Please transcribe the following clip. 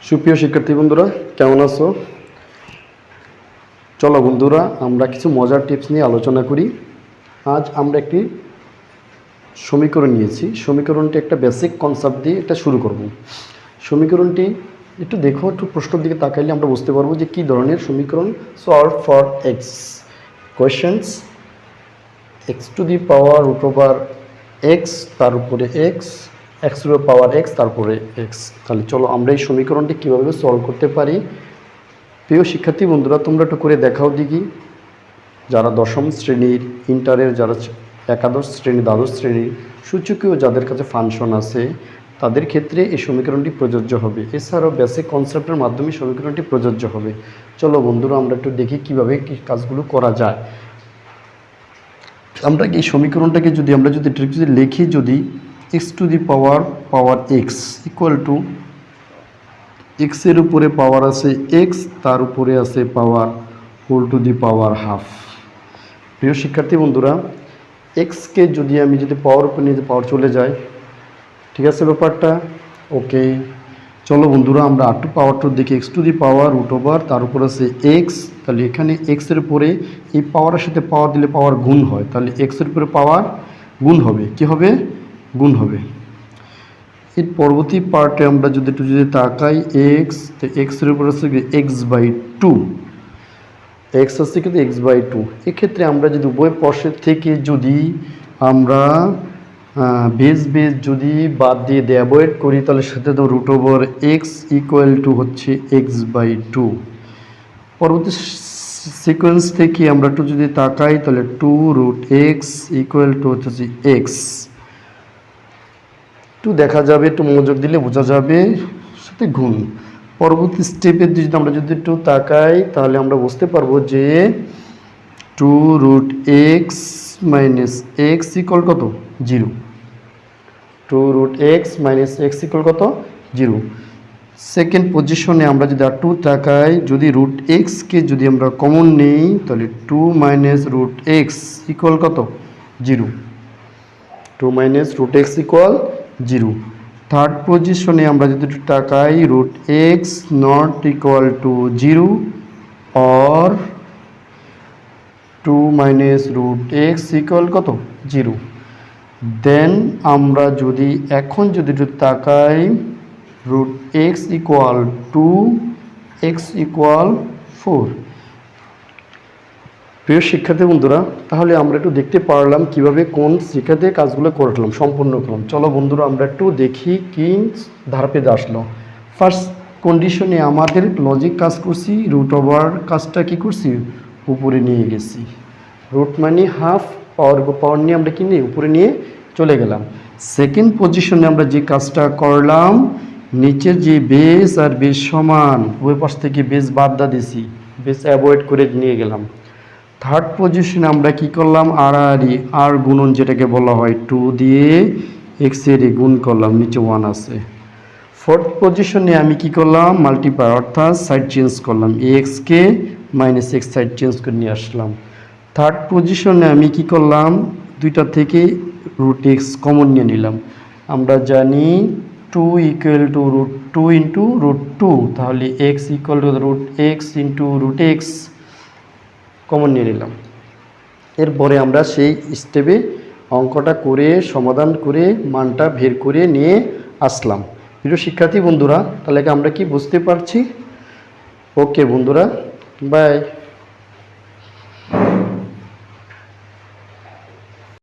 সুপ্রিয় শিক্ষার্থী বন্ধুরা, কেমন আছো? চলো বন্ধুরা, আমরা কিছু মজার টিপস নিয়ে আলোচনা করি। আজ আমরা একটি সমীকরণ নিয়েছি। সমীকরণটি একটা বেসিক কনসেপ্ট দিয়ে এটা শুরু করব। সমীকরণটি একটু দেখো, একটু প্রশ্নের দিকে তাকাইলে আমরা বুঝতে পারবো যে কী ধরনের সমীকরণ। Solve for x questions x to the power root over x, তার উপরে x, x to the power x, তারপরে এক্স। তাহলে চলো আমরা এই সমীকরণটি কীভাবে সলভ করতে পারি। প্রিয় শিক্ষার্থী বন্ধুরা, তোমরা একটু করে দেখাও দেখি। যারা দশম শ্রেণীর, ইন্টারের, যারা একাদশ শ্রেণী, দ্বাদশ শ্রেণীর সূচকীয় যাদের কাছে ফাংশন আছে তাদের ক্ষেত্রে এই সমীকরণটি প্রযোজ্য হবে। এছাড়াও বেসিক কনসেপ্টের মাধ্যমে সমীকরণটি প্রযোজ্য হবে। চলো বন্ধুরা, আমরা একটু দেখি কীভাবে কী কাজগুলো করা যায়। আমরা এই সমীকরণটাকে যদি লিখি, যদি x to the power x equal to এক্সের উপরে পাওয়ার আছে এক্স, তার উপরে আছে power whole to the power half. প্রিয় শিক্ষার্থী বন্ধুরা, এক্সকে যদি আমি পাওয়ার উপরে নিয়ে পাওয়ার চলে যায়, ঠিক আছে ব্যাপারটা? ওকে, চলো বন্ধুরা আমরা আর টু পাওয়ার টু দেখি। X to the power root over, তার উপর আছে এক্স। তাহলে এখানে এক্সের উপরে এই পাওয়ারের সাথে পাওয়ার দিলে পাওয়ার গুণ হয়, তাহলে এক্সের উপরে পাওয়ার গুণ হবে। কি হবে? গুণ হবে। এর পরবর্তী পার্টে আমরা যদি তাকাই, এক্স, তো এক্সের উপর আছে এক্স বাই টু, এক্স আছে কিন্তু এক্স বাই টু। এক্ষেত্রে আমরা যদি উভয় পাশের থেকে যদি আমরা বেস যদি বাদ দিয়ে অ্যাভয়েড করি, তাহলে সাথে তো root over x equal to হচ্ছে এক্স বাই টু। পরবর্তী সিকোয়েন্স থেকে আমরা একটু যদি তাকাই, তাহলে two root x equal to হচ্ছে এক্স। একটু দেখা যাবে, একটু মনোযোগ দিলে বোঝা যাবে, সাথে গুণ। পরবর্তী স্টেপের যদি আমরা একটু তাকাই, তাহলে আমরা বুঝতে পারবো যে two root x minus x equal কত? Zero. Two root x minus x equal কত? জিরো। সেকেন্ড পজিশনে আমরা যদি আর টু তাকাই, যদি রুট এক্সকে যদি আমরা কমন নেই, তাহলে two minus root x equal কত? Zero. Two minus root x equal zero. Third পজিশনে আমরা যদি তাকাই, root x not equal to zero or two minus root x equal কত? জিরো। দেন আমরা যদি এখন যদি তাকাই, root x equal two x equal four. প্রিয় শিক্ষার্থী বন্ধুরা, তাহলে আমরা একটু দেখতে পারলাম কিভাবে কোন শিক্ষাতে কাজগুলো করলাম, সম্পূর্ণ করলাম। চলো বন্ধুরা আমরা একটু দেখি কি ধারপেজ আসলো। ফার্স্ট কন্ডিশনে আমাদের লজিক কাজ করছি, রুট ওভার কাজটা কি করছি? উপরে নিয়ে গেছি। রুট মানে হাফ, পাওয়ার নিয়ে আমরা কি নিয়ে উপরে নিয়ে চলে গেলাম। সেকেন্ড পজিশনে আমরা যে কাজটা করলাম, নিচের যে বেস আর বেস সমান, ওই পাশ থেকে বেস বাদ দিয়েছি, বেস অ্যাভয়েড করে নিয়ে গেলাম। থার্ড পজিশনে আমরা কি করলাম? আর গুণন, যেটাকে বলা হয় টু দিয়ে এক্সের গুণ করলাম, নিচে ওয়ান আছে। ফোর্থ পজিশনে আমি কি করলাম? মাল্টিপ্লাই, অর্থাৎ সাইড চেঞ্জ করলাম, এক্সকে মাইনাস এক্স সাইড চেঞ্জ করে নিয়ে আসলাম। থার্ড পজিশনে আমি কি করলাম? দুইটা থেকে রুট এক্স কমন নিয়ে নিলাম। আমরা জানি two equal to root two into root two, তাহলে x equal to root x into root x common নিয়ে নিলাম। এরপরে আমরা সেই স্টেপে অঙ্কটা করে সমাধান করে মানটা বের করে নিয়ে আসলাম। প্রিয় শিক্ষার্থী বন্ধুরা, তাহলে আমরা কি বুঝতে পারছি? ওকে বন্ধুরা, বাই।